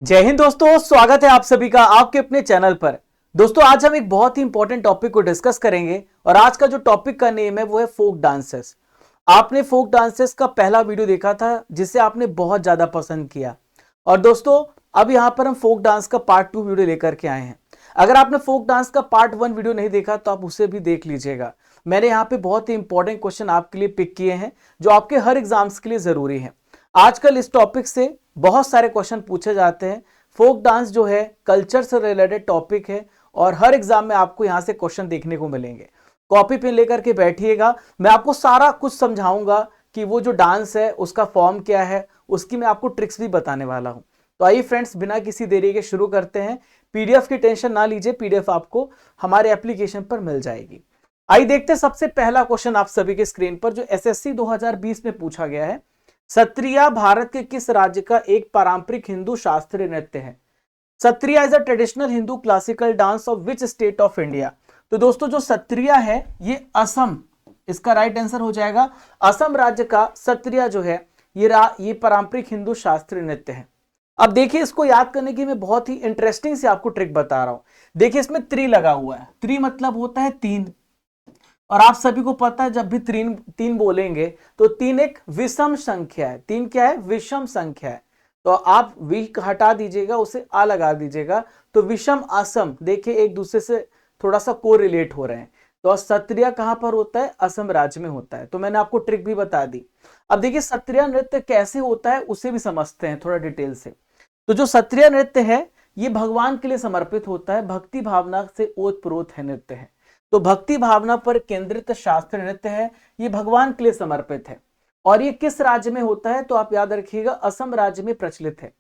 जय हिंद दोस्तों, स्वागत है आप सभी का आपके अपने चैनल पर। दोस्तों आज हम एक बहुत ही इंपॉर्टेंट टॉपिक को डिस्कस करेंगे और आज का जो टॉपिक का नेम है वो है फोक डांसेस। आपने फोक डांसेस का पहला वीडियो देखा था जिसे आपने बहुत ज्यादा पसंद किया और दोस्तों अब यहां पर हम फोक डांस का पार्ट 2 वीडियो लेकर के आए हैं। अगर आपने फोक डांस का पार्ट 1 वीडियो नहीं देखा तो आप उसे भी देख लीजिएगा। मैंने यहाँ पे बहुत ही इंपॉर्टेंट क्वेश्चन आपके लिए पिक किए हैं जो आपके हर एग्जाम्स के लिए जरूरी है। आजकल इस टॉपिक से बहुत सारे क्वेश्चन पूछे जाते हैं। फोक डांस जो है कल्चर से रिलेटेड टॉपिक है और हर एग्जाम में आपको यहां से क्वेश्चन देखने को मिलेंगे। कॉपी पेन लेकर के बैठिएगा, मैं आपको सारा कुछ समझाऊंगा कि वो जो डांस है उसका फॉर्म क्या है, उसकी मैं आपको ट्रिक्स भी बताने वाला हूं। तो आइए फ्रेंड्स, बिना किसी देरी के शुरू करते हैं। पीडीएफ की टेंशन ना लीजिए, पीडीएफ आपको हमारे एप्लीकेशन पर मिल जाएगी। आइए देखते हैं सबसे पहला क्वेश्चन आप सभी के स्क्रीन पर जो एसएससी 2020 में पूछा गया है। सत्रिया भारत के किस राज्य का एक पारंपरिक हिंदू शास्त्रीय नृत्य है? Sattriya is a traditional Hindu classical dance of which state of India? तो दोस्तों जो सत्रिया है ये असम, इसका राइट आंसर हो जाएगा। असम राज्य का सत्रिया जो है ये पारंपरिक हिंदू शास्त्रीय नृत्य है। अब देखिए, इसको याद करने की मैं बहुत ही इंटरेस्टिंग से आपको ट्रिक बता रहा हूं। देखिए इसमें त्रि लगा हुआ है, त्रि मतलब होता है तीन, और आप सभी को पता है जब भी तीन तीन बोलेंगे तो तीन एक विषम संख्या है। तीन क्या है? विषम संख्या है। तो आप वी हटा दीजिएगा, उसे आ लगा दीजिएगा, तो विषम असम देखिए एक दूसरे से थोड़ा सा कोरिलेट हो रहे हैं। तो सत्रिया कहां पर होता है? असम राज्य में होता है। तो मैंने आपको ट्रिक भी बता दी। अब देखिए सत्रिया नृत्य कैसे होता है उसे भी समझते हैं थोड़ा डिटेल से। तो जो सत्रिया नृत्य है ये भगवान के लिए समर्पित होता है, भक्ति भावना से ओतप्रोत है नृत्य है। तो भक्ति भावना पर केंद्रित शास्त्रीय नृत्य है, ये भगवान के लिए समर्पित है। और ये किस राज्य में होता है? तो आप याद रखिएगा असम राज्य में प्रचलित है।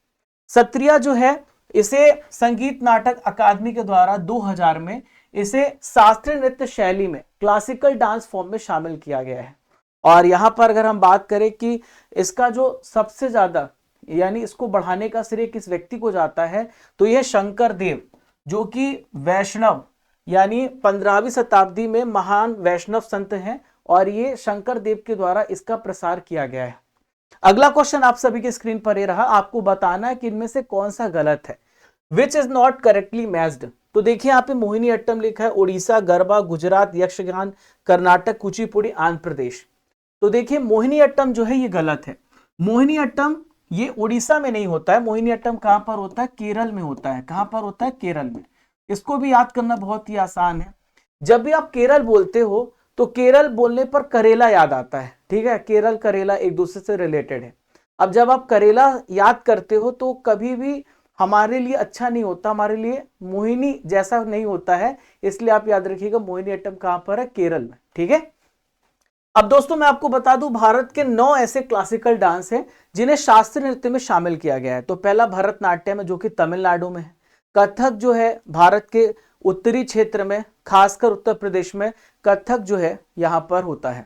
सत्रिया जो है इसे संगीत नाटक अकादमी के द्वारा 2000 में इसे शास्त्रीय नृत्य शैली में क्लासिकल डांस फॉर्म में शामिल किया गया है। और यहां पर अगर हम बात करें कि इसका जो सबसे ज्यादा यानी इसको बढ़ाने का श्रेय किस व्यक्ति को जाता है, तो यह शंकर देव जो कि वैष्णव यानी 15वीं शताब्दी में महान वैष्णव संत हैं और ये शंकर देव के द्वारा इसका प्रसार किया गया है। अगला क्वेश्चन आप सभी के स्क्रीन पर ये रहा, आपको बताना है कि इनमें से कौन सा गलत है। Which is not correctly matched? तो देखिए यहाँ पे मोहिनी अट्टम लिखा है, उड़ीसा, गरबा, गुजरात, यक्षगान, कर्नाटक, कुचिपुड़ी, आंध्र प्रदेश। तो देखिए मोहिनी अट्टम जो है ये गलत है। मोहिनी अट्टम ये उड़ीसा में नहीं होता है। मोहिनी अट्टम कहां पर होता है? केरल में होता है। कहां पर होता है? केरल में। इसको भी याद करना बहुत ही आसान है। जब भी आप केरल बोलते हो तो केरल बोलने पर करेला याद आता है, ठीक है? केरल करेला एक दूसरे से रिलेटेड है। अब जब आप करेला याद करते हो तो कभी भी हमारे लिए अच्छा नहीं होता, हमारे लिए मोहिनी जैसा नहीं होता है। इसलिए आप याद रखिएगा मोहिनी अट्टम कहां पर है? केरल में, ठीक है। अब दोस्तों मैं आपको बता दूं भारत के 9 ऐसे क्लासिकल डांस हैं जिन्हें शास्त्रीय नृत्य में शामिल किया गया है। तो पहला भरतनाट्यम है जो कि तमिलनाडु में है। कथक जो है भारत के उत्तरी क्षेत्र में, खासकर उत्तर प्रदेश में कथक जो है यहां पर होता है।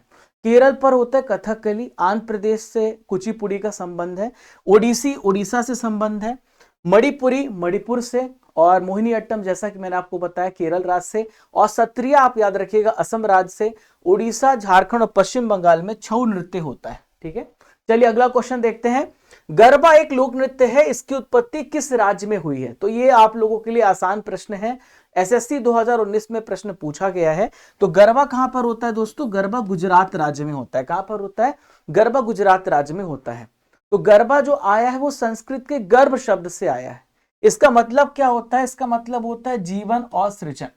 केरल पर होता है कथकली। आंध्र प्रदेश से कुचिपुड़ी का संबंध है। ओडिसी उड़ीसा से संबंध है। मणिपुरी मणिपुर से, और मोहिनी अट्टम जैसा कि मैंने आपको बताया केरल राज्य से, और सत्रिया आप याद रखिएगा असम राज्य से। उड़ीसा, झारखंड और पश्चिम बंगाल में छऊ नृत्य होता है, ठीक है। चलिए अगला क्वेश्चन देखते हैं। गरबा एक लोक नृत्य है, इसकी उत्पत्ति किस राज्य में हुई है? तो ये आप लोगों के लिए आसान प्रश्न है, एसएससी 2019 में प्रश्न पूछा गया है। तो गरबा कहां पर होता है दोस्तों? गरबा गुजरात राज्य में होता है। कहां पर होता है? गरबा गुजरात राज्य में होता है। तो गरबा जो आया है वो संस्कृत के गर्भ शब्द से आया है। इसका मतलब क्या होता है? इसका मतलब होता है जीवन और सृजन।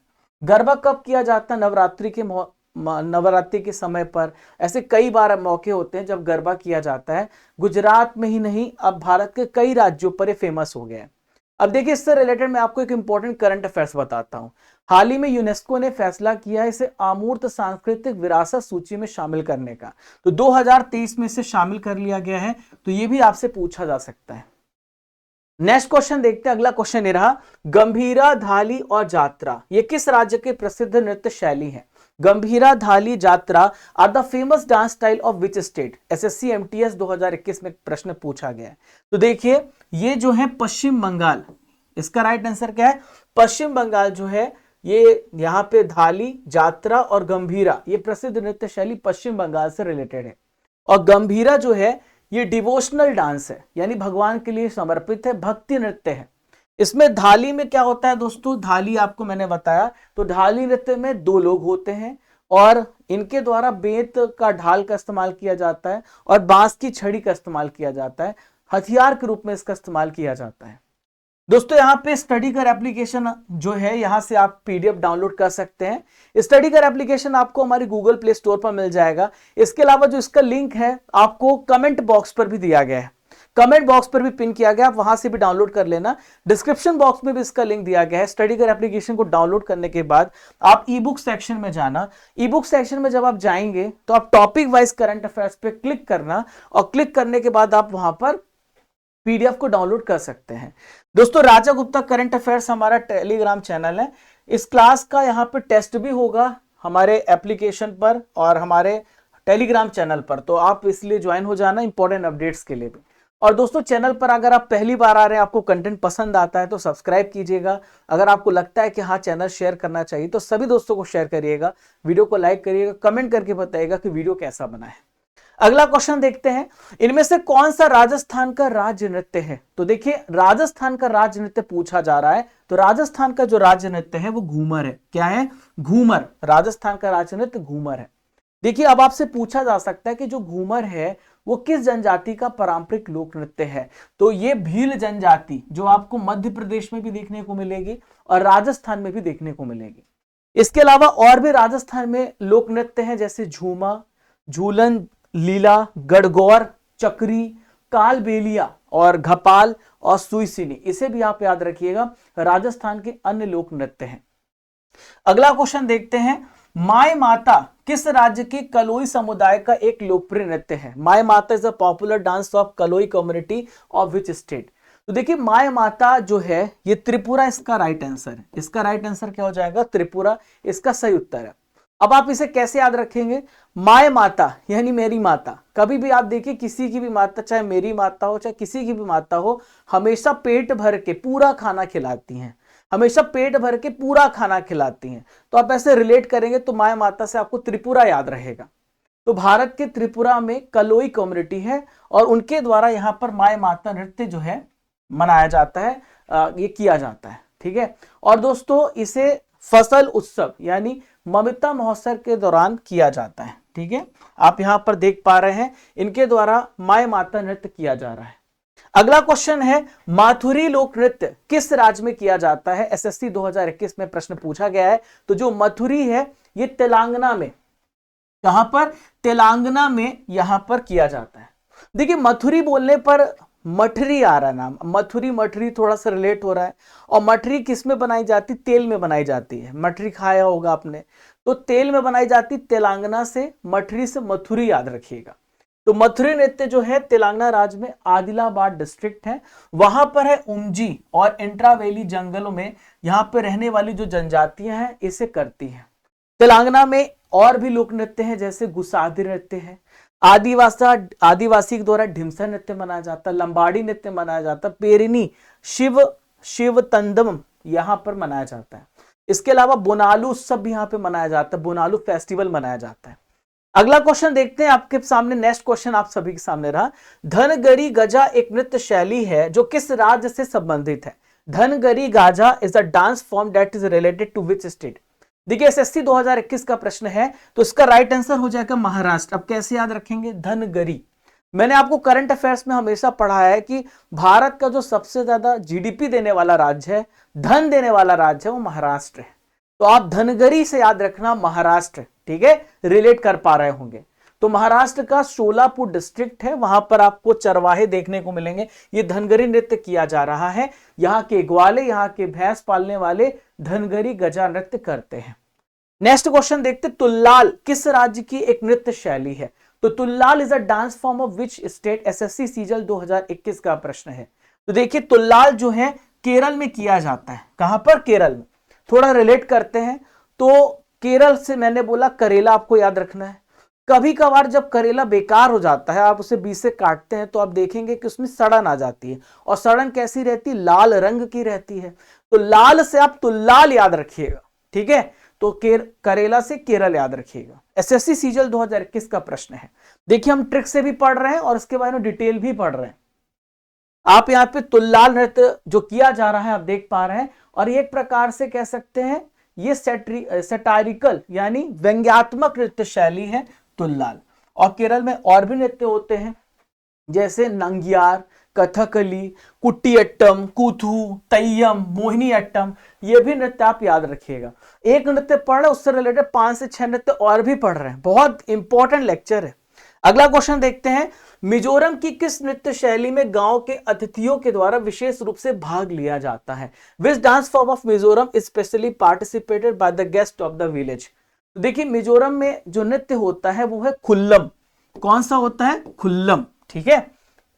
गरबा कब किया जाता है? नवरात्रि के समय पर। ऐसे कई बार मौके होते हैं जब गरबा किया जाता है। गुजरात में ही नहीं, अब भारत के कई राज्यों पर ये फेमस हो गया है। अब देखिए इससे रिलेटेड मैं आपको एक इंपॉर्टेंट करंट अफेयर्स बताता हूं। हाल ही में यूनेस्को ने फैसला किया है इसे अमूर्त सांस्कृतिक विरासत सूची में शामिल करने का। तो 2023 में इसे शामिल कर लिया गया है। तो ये भी आपसे पूछा जा सकता है। नेक्स्ट क्वेश्चन देखते हैं। अगला क्वेश्चन ये रहा, गंभीरा, धाली और जात्रा ये किस राज्य के प्रसिद्ध नृत्य शैली है? Gambhira, Dhali, Jatra are the famous dance style of which state? SSC MTS 2021 में प्रश्न पूछा गया है। तो देखिए ये जो है पश्चिम बंगाल, इसका राइट आंसर क्या है? पश्चिम बंगाल जो है ये यहाँ पे धाली, जात्रा और गंभीरा ये प्रसिद्ध नृत्य शैली पश्चिम बंगाल से रिलेटेड है। और गंभीरा जो है ये डिवोशनल डांस है, यानी भगवान के लिए समर्पित है, भक्ति नृत्य है। इसमें धाली में क्या होता है दोस्तों, धाली आपको मैंने बताया, तो धाली नृत्य में 2 लोग होते हैं और इनके द्वारा बेंत का ढाल का इस्तेमाल किया जाता है और बांस की छड़ी का इस्तेमाल किया जाता है, हथियार के रूप में इसका इस्तेमाल किया जाता है। दोस्तों यहाँ पे स्टडी कर एप्लीकेशन जो है, यहां से आप पीडीएफ डाउनलोड कर सकते हैं। स्टडी कर एप्लीकेशन आपको हमारी गूगल प्ले स्टोर पर मिल जाएगा। इसके अलावा जो इसका लिंक है आपको कमेंट बॉक्स पर भी दिया गया है, कमेंट बॉक्स पर भी पिन किया गया, आप वहां से भी डाउनलोड कर लेना। डिस्क्रिप्शन बॉक्स में भी इसका लिंक दिया गया है। स्टडी कर एप्लीकेशन को डाउनलोड करने के बाद आप ई बुक सेक्शन में जाना। ई बुक सेक्शन में जब आप जाएंगे तो आप टॉपिक वाइज करंट अफेयर्स पे क्लिक करना और क्लिक करने के बाद आप वहां पर पीडीएफ को डाउनलोड कर सकते हैं। दोस्तों राजा गुप्ता करंट अफेयर्स हमारा टेलीग्राम चैनल है। इस क्लास का यहाँ पे टेस्ट भी होगा हमारे एप्लीकेशन पर और हमारे टेलीग्राम चैनल पर, तो आप इसलिए ज्वाइन हो जाना इंपॉर्टेंट अपडेट्स के लिए भी। और दोस्तों चैनल पर अगर आप पहली बार आ रहे हैं, आपको कंटेंट पसंद आता है तो सब्सक्राइब कीजिएगा। अगर आपको लगता है कि हाँ चैनल शेयर करना चाहिए तो सभी दोस्तों को शेयर करिएगा, वीडियो को लाइक करिएगा, कमेंट करके बताइएगा कि वीडियो कैसा बना है। अगला क्वेश्चन देखते हैं, इनमें से कौन सा राजस्थान का राज्य नृत्य है। तो देखिए राजस्थान का राज्य नृत्य पूछा जा रहा है, तो राजस्थान का जो राज्य नृत्य है वो घूमर है। क्या है? घूमर। राजस्थान का राज्य नृत्य घूमर है। देखिए अब आपसे पूछा जा सकता है कि जो घूमर है वो किस जनजाति का पारंपरिक लोक नृत्य है। तो ये भील जनजाति जो आपको मध्य प्रदेश में भी देखने को मिलेगी और राजस्थान में भी देखने को मिलेगी। इसके अलावा और भी राजस्थान में लोक नृत्य हैं, जैसे झूमा, झूलन, लीला, गणगौर, चक्री, कालबेलिया और घपाल और सुईसिनी, इसे भी आप याद रखिएगा, राजस्थान के अन्य लोक नृत्य हैं। अगला क्वेश्चन देखते हैं, माय माता किस राज्य के कलोई समुदाय का एक लोकप्रिय नृत्य है। माय माता is a popular dance of कलोई community of which state. तो देखिए माय माता जो है ये त्रिपुरा इसका राइट आंसर है। इसका राइट आंसर क्या हो जाएगा? त्रिपुरा इसका सही उत्तर है। अब आप इसे कैसे याद रखेंगे? माय माता यानी मेरी माता। कभी भी आप देखिए किसी की भी माता, चाहे मेरी माता हो चाहे किसी की भी माता हो, हमेशा पेट भर के पूरा खाना खिलाती हैं, हमेशा पेट भर के पूरा खाना खिलाती हैं। तो आप ऐसे रिलेट करेंगे तो माय माता से आपको त्रिपुरा याद रहेगा। तो भारत के त्रिपुरा में कलोई कम्युनिटी है और उनके द्वारा यहाँ पर माय माता नृत्य जो है मनाया जाता है, ये किया जाता है। ठीक है। और दोस्तों इसे फसल उत्सव यानी ममिता महोत्सव के दौरान किया जाता है। ठीक है, आप यहां पर देख पा रहे हैं इनके द्वारा माय माता नृत्य किया जा रहा है। अगला क्वेश्चन है, माथुरी लोक नृत्य किस राज्य में किया जाता है। एसएससी 2021 में प्रश्न पूछा गया है। तो जो मथुरी है ये तेलंगाना में, कहां पर? तेलंगाना में यहां पर किया जाता है। देखिए मथुरी बोलने पर मठरी आ रहा है नाम, मथुरी मठरी थोड़ा सा रिलेट हो रहा है। और मठरी किस में बनाई जाती? तेल में बनाई जाती है। मठरी खाया होगा आपने, तो तेल में बनाई जाती। तेलंगाना से मठरी से मथुरी याद रखिएगा। तो मथुरी नृत्य जो है तेलंगाना राज्य में आदिलाबाद डिस्ट्रिक्ट है, वहां पर है। उमजी और इंट्रावैली जंगलों में यहाँ पे रहने वाली जो जनजातियां हैं इसे करती हैं। तेलंगाना में और भी लोक नृत्य हैं, जैसे गुसादी नृत्य है, आदिवासी के द्वारा ढिमसा नृत्य मनाया जाता है, लंबाड़ी नृत्य मनाया जाता है, पेरिनी शिव तंदम यहाँ पर मनाया जाता है। इसके अलावा बोनालू उत्सव भी यहाँ पे मनाया जाता है, बोनालू फेस्टिवल मनाया जाता है। अगला क्वेश्चन देखते हैं आपके सामने। नेक्स्ट क्वेश्चन आप सभी के सामने रहा, धनगरी गजा एक नृत्य शैली है जो किस राज्य से संबंधित है। Dhangari Gaja is a dance form that is related to which state. देखिए एसएससी 2021 का प्रश्न है, तो इसका राइट आंसर हो जाएगा महाराष्ट्र। अब कैसे याद रखेंगे? धनगरी। मैंने आपको करंट अफेयर्स में हमेशा पढ़ाया है कि भारत का जो सबसे ज्यादा जीडीपी देने वाला राज्य है, धन देने वाला राज्य है, वो महाराष्ट्र है। तो आप धनगरी से याद रखना महाराष्ट्र। ठीक है, रिलेट कर पा रहे होंगे। तो महाराष्ट्र का सोलापुर डिस्ट्रिक्ट है, वहां पर आपको चरवाहे देखने को मिलेंगे। ये धनगरी नृत्य किया जा रहा है। यहाँ के ग्वाले, यहाँ के भैंस पालने वाले धनगरी गजा नृत्य करते हैं। नेक्स्ट क्वेश्चन देखते, तुल्लाल किस राज्य की एक नृत्य शैली है। तो Tullal is a dance form of which state. SSC CGL 2021 का प्रश्न है। तो देखिए तुल्लाल जो है केरल में किया जाता है। कहां पर? केरल में। थोड़ा रिलेट करते हैं तो केरल से मैंने बोला करेला आपको याद रखना है। कभी कभार जब करेला बेकार हो जाता है, आप उसे बीच से काटते हैं तो आप देखेंगे कि उसमें सड़न आ जाती है। और सड़न कैसी रहती है? लाल रंग की रहती है। तो लाल से आप तुल्लाल याद रखिएगा। ठीक है, तो करेला से केरल याद रखिएगा। एसएससी सीजल 2021 का प्रश्न है। देखिए हम ट्रिक से भी पढ़ रहे हैं और इसके बारे में डिटेल भी पढ़ रहे हैं। आप यहाँ पे तुल्लाल नृत्य जो किया जा रहा है आप देख पा रहे हैं, और ये एक प्रकार से कह सकते हैं ये सैटारिकल यानी व्यंग्यात्मक नृत्य शैली है तुल्लाल। और केरल में और भी नृत्य होते हैं जैसे नंगियार, कथकली, कुट्टियट्टम, कूथू, तैयम, मोहिनीअट्टम, ये भी नृत्य आप याद रखिएगा। एक नृत्य पढ़ रहे हैं उससे रिलेटेड 5 से 6 नृत्य और भी पढ़ रहे हैं, बहुत इंपॉर्टेंट लेक्चर है। अगला क्वेश्चन देखते हैं, मिजोरम की किस नृत्य शैली में गांव के अतिथियों के द्वारा विशेष रूप से भाग लिया जाता है? Which dance form of Mizoram specially participated by the guest of the village? तो देखिए मिजोरम में जो नृत्य होता है वो है खुल्लम। कौन सा होता है? खुल्लम। ठीक है,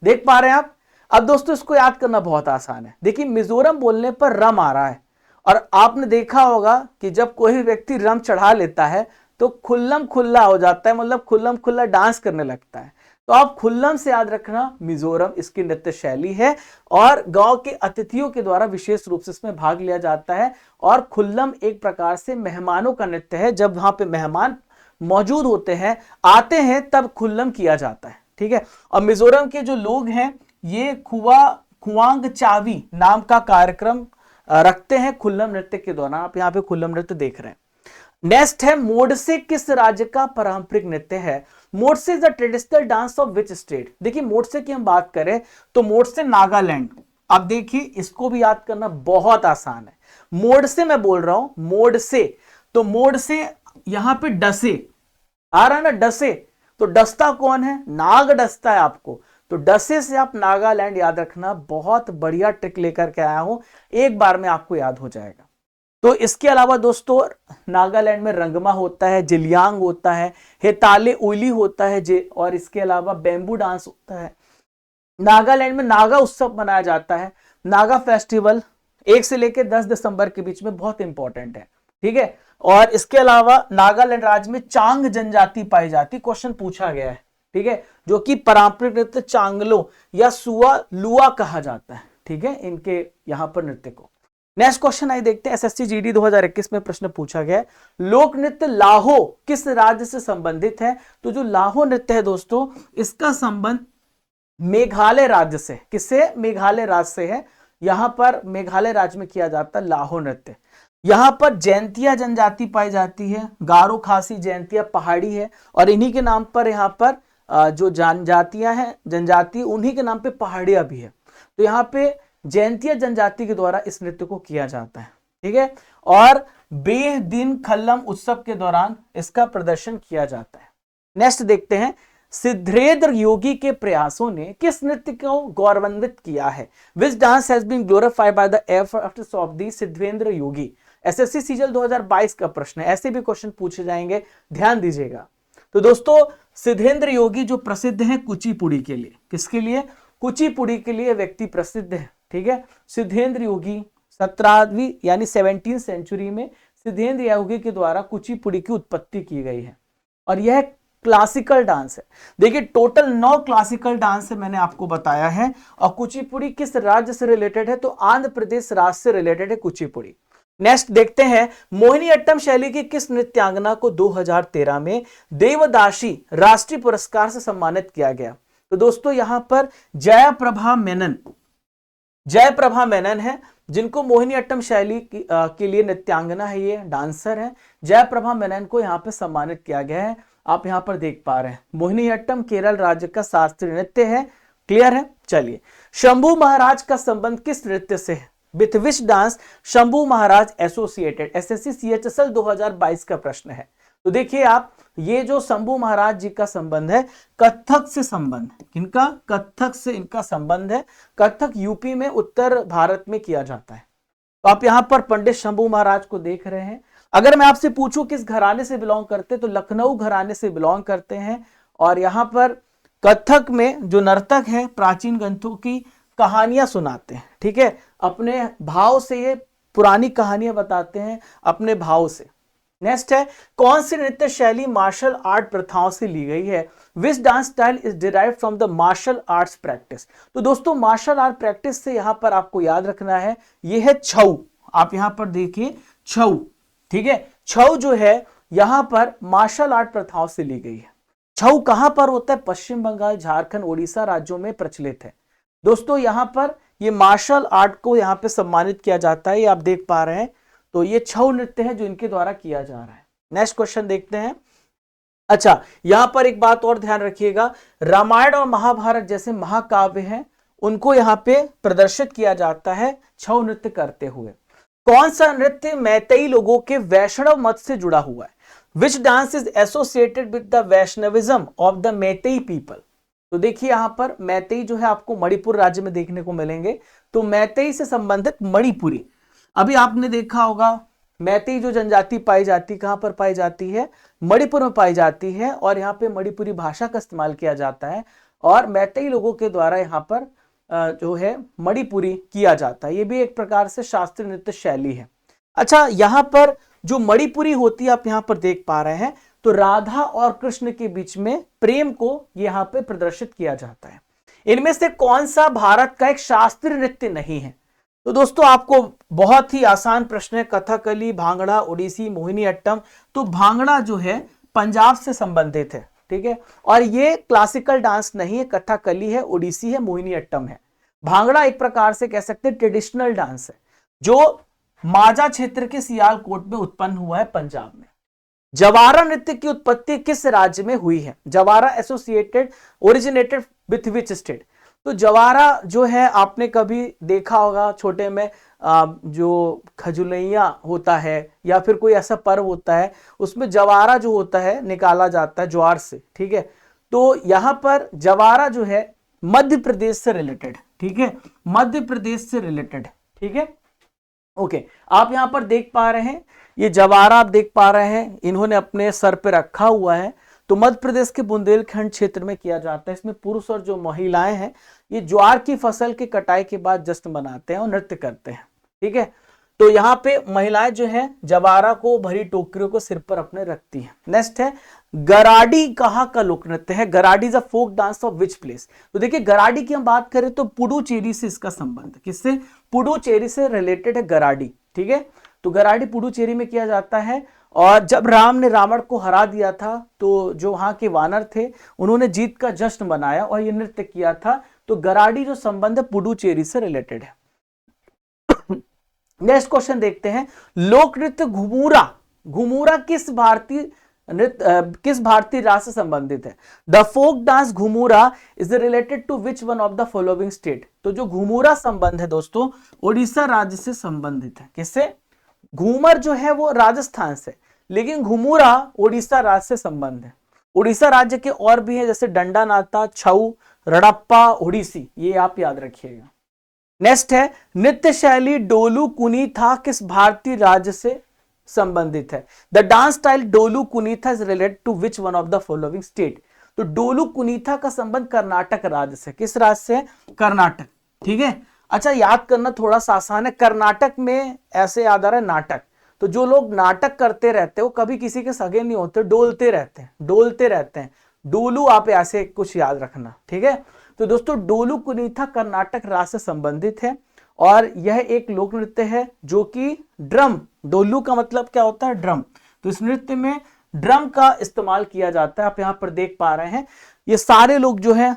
देख पा रहे हैं आप। अब दोस्तों इसको याद करना बहुत आसान है। देखिए मिजोरम बोलने पर रम आ रहा है, और आपने देखा होगा कि जब कोई व्यक्ति रम चढ़ा लेता है तो खुल्लम खुल्ला हो जाता है, मतलब खुल्लम खुल्ला डांस करने लगता है। तो आप खुल्लम से याद रखना, मिजोरम इसकी नृत्य शैली है और गांव के अतिथियों के द्वारा विशेष रूप से इसमें भाग लिया जाता है। और खुल्लम एक प्रकार से मेहमानों का नृत्य है, जब वहां पे मेहमान मौजूद होते हैं, आते हैं, तब खुल्लम किया जाता है। ठीक है, और मिजोरम के जो लोग हैं ये खुआंग चावी नाम का कार्यक्रम रखते हैं खुल्लम नृत्य के दौरान। आप यहाँ पे खुल्लम नृत्य देख रहे हैं। नेक्स्ट है, मोडसे किस राज्य का पारंपरिक नृत्य है? Modse is the traditional dance of which state? देखिए मोडसे की हम बात करें तो मोडसे नागालैंड। अब देखिए इसको भी याद करना बहुत आसान है। मोडसे मैं बोल रहा हूं, मोडसे, तो मोडसे यहां पे डसे आ रहा है ना, डसे, तो डसता कौन है? नाग डसता है आपको। तो डसे से आप नागालैंड याद रखना। बहुत बढ़िया ट्रिक लेकर के आया हूं, एक बार में आपको याद हो जाएगा। तो इसके अलावा दोस्तों नागालैंड में रंगमा होता है, जिलियांग होता है, हेताले ओली होता है, और इसके अलावा बैम्बू डांस होता है। नागालैंड में नागा उत्सव मनाया जाता है। नागा फेस्टिवल 1 से लेकर 10 दिसंबर के बीच में बहुत इंपॉर्टेंट है। ठीक है, और इसके अलावा नागालैंड राज्य में चांग जनजाति पाई जाती, क्वेश्चन पूछा गया है। ठीक है, जो कि पारंपरिक नृत्य चांगलो या सुआ लुआ कहा जाता है। ठीक है, इनके यहां पर नृत्य को। नेक्स्ट क्वेश्चन आई देखते हैं, एसएससी जीडी 2021 में प्रश्न पूछा गया है, लोक नृत्य लाहो किस राज्य से संबंधित है? तो जो लाहो नृत्य है दोस्तों इसका संबंध मेघालय राज्य से। किससे? मेघालय राज्य से है। यहां पर मेघालय राज्य में किया जाता है लाहो नृत्य। यहां पर जैंतिया जनजाति पाई जाती है, गारो खासी जैंतिया पहाड़ी है, और इन्हीं के नाम पर यहाँ पर जो जनजातियां हैं, जनजाति, उन्हीं के नाम पे पहाड़ियां भी है। तो यहाँ पे जैंतिया जनजाति के द्वारा इस नृत्य को किया जाता है। ठीक है, और 20 दिन खल्लम उत्सव के दौरान इसका प्रदर्शन किया जाता है। नेक्स्ट देखते हैं, सिद्धेंद्र योगी के प्रयासों ने किस नृत्य को गौरवान्वित किया है? Which dance has been glorified by the efforts of the Siddhendra Yogi? SSC CGL 2022 का प्रश्न है, ऐसे भी क्वेश्चन पूछे जाएंगे, ध्यान दीजिएगा। तो दोस्तों सिद्धेंद्र योगी जो प्रसिद्ध है कुचिपुड़ी के लिए, किसके लिए? कुचिपुड़ी के लिए व्यक्ति प्रसिद्ध है। ठीक है, सिद्धेंद्र योगी 17वीं यानी 17वीं सेंचुरी में सिद्धेंद्र योगी के द्वारा कुचिपुड़ी की उत्पत्ति की गई है, और यह क्लासिकल डांस है। देखिए टोटल 9 क्लासिकल डांस है मैंने आपको बताया है, और कुचिपुड़ी किस राज्य से रिलेटेड है? तो आंध्र प्रदेश राज्य से रिलेटेड है कुचिपुड़ी। नेक्स्ट देखते हैं, मोहिनीअट्टम शैली की किस नृत्यांगना को 2013 में देवदासी राष्ट्रीय पुरस्कार से सम्मानित किया गया? तो दोस्तों यहां पर जयप्रभा मेनन है, जिनको मोहिनीअट्टम शैली के लिए नृत्यांगना है, ये डांसर है। जयप्रभा मेनन को यहाँ पे सम्मानित किया गया है। आप यहाँ पर देख पा रहे हैं, मोहिनीअट्टम केरल राज्य का शास्त्रीय नृत्य है। क्लियर है? चलिए, शंभू महाराज का संबंध किस नृत्य से है? With which dance Shambhu Maharaj associated? SSC CHSL 2022 का प्रश्न है। तो देखिए आप, ये जो शंभू महाराज जी का संबंध है कथक से संबंध, इनका कथक से इनका संबंध है। कथक यूपी में उत्तर भारत में किया जाता है। तो आप यहां पर पंडित शंभू महाराज को देख रहे हैं। अगर मैं आपसे पूछूं किस घराने से बिलोंग करते, तो लखनऊ घराने से बिलोंग करते हैं। और यहां पर कथक में जो नर्तक है प्राचीन ग्रंथों की कहानियां सुनाते हैं। ठीक है, अपने भाव से ये पुरानी कहानियां बताते हैं, अपने भाव से। नेक्स्ट है, कौन सी नृत्य शैली मार्शल आर्ट प्रथाओं से ली गई है? Which dance style is derived from the martial arts practice? तो दोस्तों मार्शल आर्ट प्रैक्टिस से यहां पर आपको याद रखना है, यह है छऊ। आप यहां पर देखिए छऊ। ठीक है, छऊ जो है यहां पर मार्शल आर्ट प्रथाओं से ली गई है। छऊ कहां पर होता है? पश्चिम बंगाल, झारखंड, ओडिशा राज्यों में प्रचलित है। दोस्तों यहां पर ये मार्शल आर्ट को यहां पे सम्मानित किया जाता है, ये आप देख पा रहे हैं। तो ये छऊ नृत्य है जो इनके द्वारा किया जा रहा है। नेक्स्ट क्वेश्चन देखते हैं। अच्छा, यहां पर एक बात और ध्यान रखिएगा, रामायण और महाभारत जैसे महाकाव्य हैं उनको यहां पे प्रदर्शित किया जाता है छऊ नृत्य करते हुए। कौन सा नृत्य मैतेई लोगों के वैष्णव मत से जुड़ा हुआ है? Which dance is associated with the Vaishnavism of the Meitei people? तो देखिए यहां पर मैतेई जो है आपको मणिपुर राज्य में देखने को मिलेंगे। तो मैतेई से संबंधित मणिपुरी, अभी आपने देखा होगा मैतेई जो जनजाति पाई जाती, कहां पर पाई जाती है? मणिपुर में पाई जाती है, और यहाँ पे मणिपुरी भाषा का इस्तेमाल किया जाता है, और मैतेई लोगों के द्वारा यहाँ पर जो है मणिपुरी किया जाता है। ये भी एक प्रकार से शास्त्रीय नृत्य शैली है। अच्छा, यहाँ पर जो मणिपुरी होती है आप यहाँ पर देख पा रहे हैं, तो राधा और कृष्ण के बीच में प्रेम को यहाँ पे प्रदर्शित किया जाता है। इनमें से कौन सा भारत का एक शास्त्रीय नृत्य नहीं है? तो दोस्तों आपको बहुत ही आसान प्रश्न है, कथकली, भांगड़ा, ओडिसी, मोहिनी अट्टम। तो भांगड़ा जो है पंजाब से संबंधित है, ठीक है, और ये क्लासिकल डांस नहीं है, कथकली है, ओडिसी है, मोहिनी अट्टम है। भांगड़ा एक प्रकार से कह सकते हैं ट्रेडिशनल डांस है जो माझा क्षेत्र के सियालकोट में उत्पन्न हुआ है पंजाब में। जवारा नृत्य की उत्पत्ति किस राज्य में हुई है? Jawara associated originated with which state? तो जवारा जो है आपने कभी देखा होगा छोटे में जो खजुलैया होता है या फिर कोई ऐसा पर्व होता है, उसमें जवारा जो होता है निकाला जाता है ज्वार से, ठीक है। तो यहां पर जवारा जो है मध्य प्रदेश से रिलेटेड, ठीक है, मध्य प्रदेश से रिलेटेड, ठीक है, ओके। आप यहां पर देख पा रहे हैं ये जवारा, आप देख पा रहे हैं इन्होंने अपने सर पे रखा हुआ है। तो मध्य प्रदेश के बुंदेलखंड क्षेत्र में किया जाता है। इसमें पुरुष और जो महिलाएं हैं ये ज्वार की फसल की कटाई के बाद जश्न मनाते हैं और नृत्य करते हैं, ठीक है। तो यहाँ पे महिलाएं जो है जवारा को भरी टोकरियों को सिर पर अपने रखती हैं। नेक्स्ट है गराडी कहाँ का लोक नृत्य है? Garadi is a folk dance of which place? तो देखिए गराडी की हम बात करें तो पुडुचेरी से इसका संबंध, किससे? पुडुचेरी से रिलेटेड है गराडी, ठीक है। तो गराडी पुडुचेरी में किया जाता है। और जब राम ने रावण को हरा दिया था तो जो वहां के वानर थे उन्होंने जीत का जश्न मनाया और ये नृत्य किया था। तो गराडी जो संबंध है पुडुचेरी से रिलेटेड है। नेक्स्ट क्वेश्चन देखते हैं, लोक नृत्य घुमूरा, घुमूरा किस भारतीय राज्य से संबंधित है? The folk dance Ghumura is related to which one of the following state? तो जो घुमूरा संबंध है दोस्तों ओडिशा राज्य से संबंधित है। किससे? घूमर जो है वो राजस्थान से, लेकिन घुमूरा ओडिशा राज्य से संबंध है। ओडिशा राज्य के और भी है जैसे डंडा नाता, छऊ, रड़प्पा, ओडिसी, ये आप याद रखिएगा। नेक्स्ट है नृत्य शैली डोलू कुनीथा किस भारतीय राज्य से संबंधित है? The dance style Dollu Kunitha is related to which one of the following state? तो डोलू कुनीथा का संबंध कर्नाटक राज्य से। किस राज्य से? कर्नाटक, ठीक है। अच्छा, याद करना थोड़ा सा आसान है। कर्नाटक में ऐसे याद आ रहा है नाटक, तो जो लोग नाटक करते रहते हैं वो कभी किसी के सगे नहीं होते, डोलते रहते हैं, डोलते रहते हैं। डोलू आप ऐसे कुछ याद रखना, ठीक है। तो दोस्तों डोलू कुनीथा कर्नाटक राज्य से संबंधित है और यह एक लोक नृत्य है जो कि ड्रम, डोलू का मतलब क्या होता है? ड्रम। तो इस नृत्य में ड्रम का इस्तेमाल किया जाता है। आप यहां पर देख पा रहे हैं ये सारे लोग जो है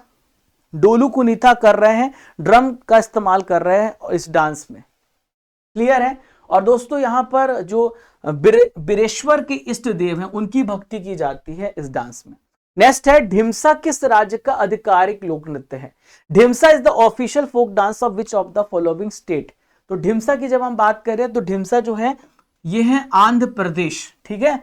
डोलू कुनीथा कर रहे हैं, ड्रम का इस्तेमाल कर रहे हैं इस डांस में। क्लियर है? और दोस्तों यहां पर जो बिरेश्वर के इष्ट देव हैं उनकी भक्ति की जाती है इस डांस में। नेक्स्ट है ढिमसा किस राज्य का आधिकारिक लोक नृत्य है? Dhimsa is the official folk dance of which of the following state? तो ढिमसा की जब हम बात करें तो ढिमसा जो है ये है आंध्र प्रदेश, ठीक है।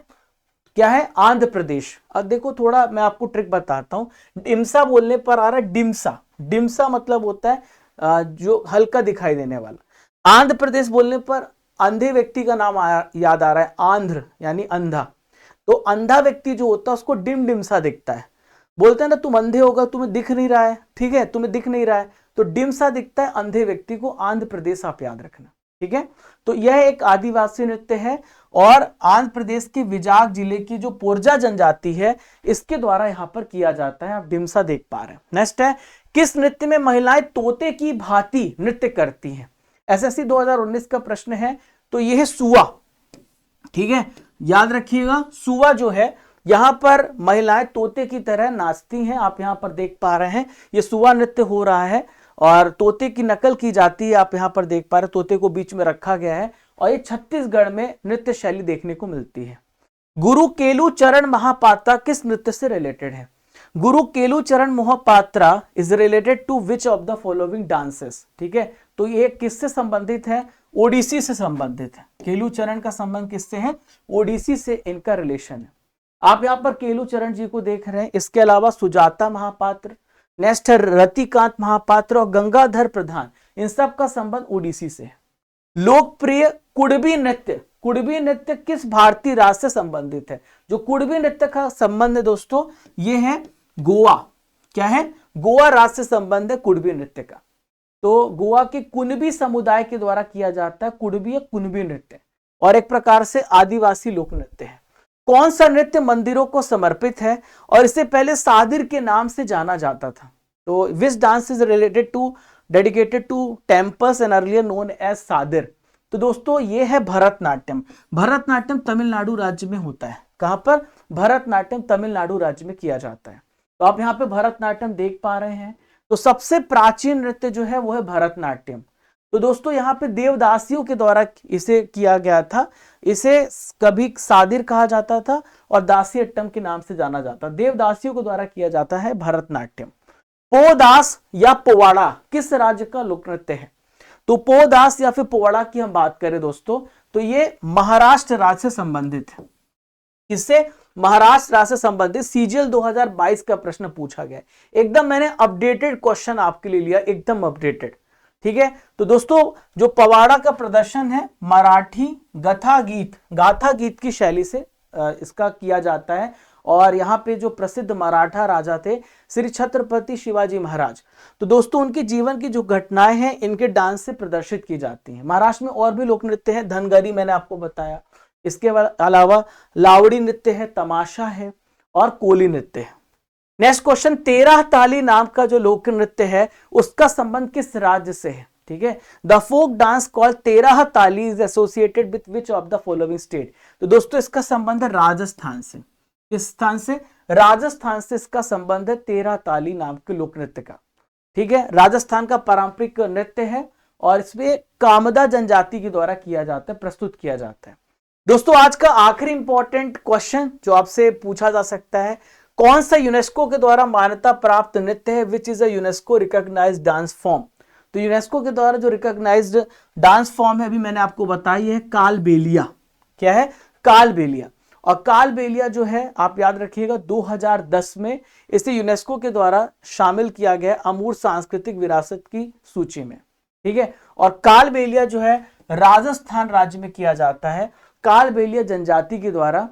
क्या है? आंध्र प्रदेश। अब देखो थोड़ा मैं आपको ट्रिक बताता हूं। डिमसा बोलने पर आ रहा है डिमसा, डिमसा मतलब होता है जो हल्का दिखाई देने वाला। आंध्र प्रदेश बोलने पर अंधे व्यक्ति का नाम याद आ रहा है, आंध्र यानी अंधा। तो अंधा व्यक्ति जो होता है उसको डिम डिमसा दिखता है। बोलते हैं ना तुम अंधे होगा, तुम्हें दिख नहीं रहा है, ठीक है, तुम्हें दिख नहीं रहा है, तो डिमसा दिखता है अंधे व्यक्ति को। आंध्र प्रदेश आप याद रखना, ठीक है। तो यह एक आदिवासी नृत्य है और आंध्र प्रदेश के विजाग जिले की जो पोरजा जनजाति है इसके द्वारा यहां पर किया जाता है। आप डिमसा देख पा रहे हैं। नेक्स्ट है किस नृत्य में महिलाएं तोते की भांति नृत्य करती हैं? एसएससी 2019 का प्रश्न है। तो यह है सुआ, ठीक है। याद रखिएगा, सुवा जो है यहां पर महिलाएं तोते की तरह नाचती हैं। आप यहां पर देख पा रहे हैं ये सुवा नृत्य हो रहा है और तोते की नकल की जाती है। आप यहां पर देख पा रहे हैं तोते को बीच में रखा गया है और ये छत्तीसगढ़ में नृत्य शैली देखने को मिलती है। गुरु केलू चरण महापात्रा किस नृत्य से रिलेटेड है? Guru Kelucharan Mahapatra is related to which of the following dances? ठीक है, तो ये किससे संबंधित है? ओडिसी से संबंधित है। केलू चरण का संबंध किससे है? ओडिसी से इनका रिलेशन है। आप यहां पर केलू चरण जी को देख रहे हैं। इसके अलावा सुजाता महापात्र, नेक्स्ट है रतिकांत महापात्र और गंगाधर प्रधान, इन सब का संबंध ओडिसी से है। लोकप्रिय कुड़बी नृत्य, कुड़बी नृत्य किस भारतीय राज्य से संबंधित है? जो कुड़बी नृत्य का संबंध है दोस्तों ये है गोवा। क्या है? गोवा राज्य से संबंध है कुड़बी नृत्य का। तो गोवा के कुनबी समुदाय के द्वारा किया जाता है कुड़बी या कुनबी नृत्य और एक प्रकार से आदिवासी लोक नृत्य है। कौन सा नृत्य मंदिरों को समर्पित है और इससे पहले सादिर के नाम से जाना जाता था? तो which dance is related to dedicated to temples and earlier known as Sadir? तो दोस्तों ये है भरतनाट्यम। भरतनाट्यम तमिलनाडु राज्य में होता है। कहां पर? भरतनाट्यम तमिलनाडु राज्य में किया जाता है। तो आप यहाँ पे भरतनाट्यम देख पा रहे हैं। तो सबसे प्राचीन नृत्य जो है वो है भरतनाट्यम। तो दोस्तों यहाँ पे देवदासियों के द्वारा इसे किया गया था। इसे कभी सादिर कहा जाता था और दासी अट्टम के नाम से जाना जाता। देवदासियों के द्वारा किया जाता है भरतनाट्यम। पोदास या पोवाड़ा किस राज्य का लोक नृत्य है? तो पोदास या फिर पोवाड़ा की हम बात करें दोस्तों तो ये महाराष्ट्र राज्य से संबंधित है। किससे? महाराष्ट्र राज्य से संबंधित। सीजीएल 2022 का प्रश्न पूछा गया। एकदम मैंने अपडेटेड क्वेश्चन आपके लिए लिया, एकदम अपडेटेड। ठीक है, तो दोस्तों जो पवाड़ा का प्रदर्शन है मराठी गाथा गीत की शैली से इसका किया जाता है और यहाँ पे जो प्रसिद्ध मराठा राजा थे श्री छत्रपति शिवाजी महाराज, तो दोस्तों उनके जीवन की जो घटनाएं हैं इनके डांस से प्रदर्शित की जाती हैं। महाराष्ट्र में और भी लोक नृत्य है, धनगरी मैंने आपको बताया। इसके अलावा लावड़ी नृत्य है, तमाशा है और कोली नृत्य है। नेक्स्ट क्वेश्चन, 13 ताली नाम का जो लोक नृत्य है उसका संबंध किस राज्य से है? ठीक है, द फोक डांस कॉल्ड 13 ताली is associated with which of the following state? तो दोस्तों इसका संबंध है राजस्थान से। किस स्थान से? राजस्थान से इसका संबंध है 13 ताली नाम के लोक नृत्य का। ठीक है, राजस्थान का पारंपरिक नृत्य है और इसमें कामदा जनजाति के द्वारा किया जाता है, प्रस्तुत किया जाता है। दोस्तों आज का आखिरी इंपॉर्टेंट क्वेश्चन जो आपसे पूछा जा सकता है, कौन सा यूनेस्को के द्वारा मान्यता प्राप्त नृत्य है? Which is a UNESCO recognised dance form? तो यूनेस्को के द्वारा जो रिकॉग्नाइज्ड डांस फॉर्म है अभी मैंने आपको बताई है कालबेलिया। क्या है? कालबेलिया। और कालबेलिया जो है आप याद रखिएगा 2010 में इसे यूनेस्को के द्वारा शामिल किया गया अमूर्त सांस्कृतिक विरासत की सूची में। ठीक है, और कालबेलिया जो है राजस्थान राज्य में किया जाता है। कालबेलिया जनजाति के द्वारा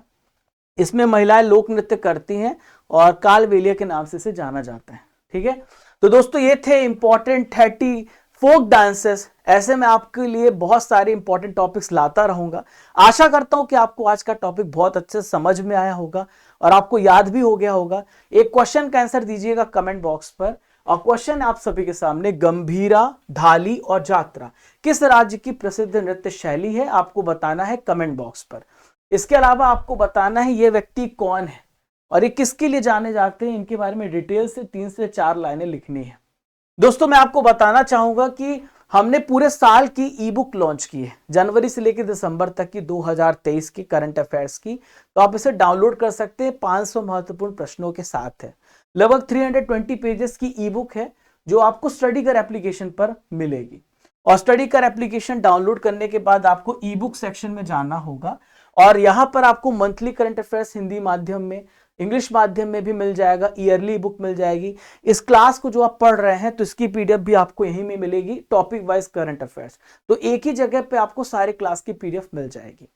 इसमें महिलाएं लोक नृत्य करती हैं और कालबेलिया के नाम से इसे जाना जाता है। ठीक है, तो दोस्तों ये थे इंपॉर्टेंट 30 फोक डांसेस। ऐसे में आपके लिए बहुत सारे इंपॉर्टेंट टॉपिक्स लाता रहूंगा। आशा करता हूं कि आपको आज का टॉपिक बहुत अच्छे से समझ में आया होगा और आपको याद भी हो गया होगा। एक क्वेश्चन का आंसर दीजिएगा कमेंट बॉक्स पर और क्वेश्चन आप सभी के सामने, गंभीरा, धाली और जात्रा किस राज्य की प्रसिद्ध नृत्य शैली है? आपको बताना है कमेंट बॉक्स पर। इसके अलावा आपको बताना है ये व्यक्ति कौन है और ये किसके लिए जाने जाते हैं, इनके बारे में डिटेल से 3 से 4 लाइनें लिखनी है। दोस्तों मैं आपको बताना चाहूंगा कि हमने पूरे साल की ई बुक लॉन्च की है, जनवरी से लेकर दिसंबर तक की 2023 की करंट अफेयर्स की। तो आप इसे डाउनलोड कर सकते हैं, 500 महत्वपूर्ण प्रश्नों के साथ है। लगभग 320 पेजेस की ई बुक है जो आपको स्टडी कर एप्लीकेशन पर मिलेगी। और स्टडी कर एप्लीकेशन डाउनलोड करने के बाद आपको ई बुक सेक्शन में जाना होगा और यहाँ पर आपको मंथली करंट अफेयर्स हिंदी माध्यम में, इंग्लिश माध्यम में भी मिल जाएगा, ईयरली बुक मिल जाएगी। इस क्लास को जो आप पढ़ रहे हैं तो इसकी पीडीएफ भी आपको यहीं में मिलेगी, टॉपिक वाइज करंट अफेयर्स। तो एक ही जगह पे आपको सारे क्लास की पीडीएफ मिल जाएगी।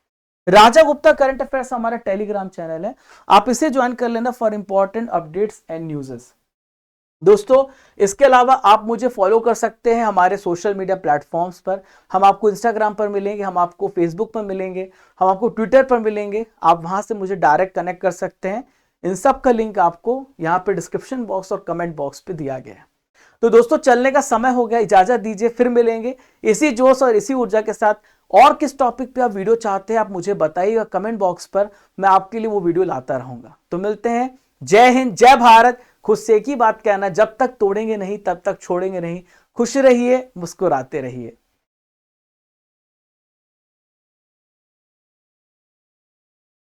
राजा गुप्ता करंट अफेयर्स हमारा टेलीग्राम चैनल है, आप इसे ज्वाइन कर लेना फॉर इंपॉर्टेंट अपडेट्स एंड न्यूज़ेस। दोस्तों इसके अलावा आप मुझे फॉलो कर सकते हैं हमारे सोशल मीडिया प्लेटफॉर्म्स पर। हम आपको इंस्टाग्राम पर मिलेंगे, हम आपको फेसबुक पर मिलेंगे, हम आपको ट्विटर पर मिलेंगे। आप वहां से मुझे डायरेक्ट कनेक्ट कर सकते हैं। इन सब का लिंक आपको यहाँ पे डिस्क्रिप्शन बॉक्स और कमेंट बॉक्स पे दिया गया है। तो दोस्तों चलने का समय हो गया, इजाजत दीजिए, फिर मिलेंगे इसी जोश और इसी ऊर्जा के साथ। और किस टॉपिक पे आप वीडियो चाहते हैं आप मुझे बताइएगा कमेंट बॉक्स पर, मैं आपके लिए वो वीडियो लाता रहूंगा। तो मिलते हैं। जय हिंद, जय भारत। खुद से एक ही बात कहना, जब तक तोड़ेंगे नहीं तब तक छोड़ेंगे नहीं। खुश रहिए, मुस्कुराते रहिए।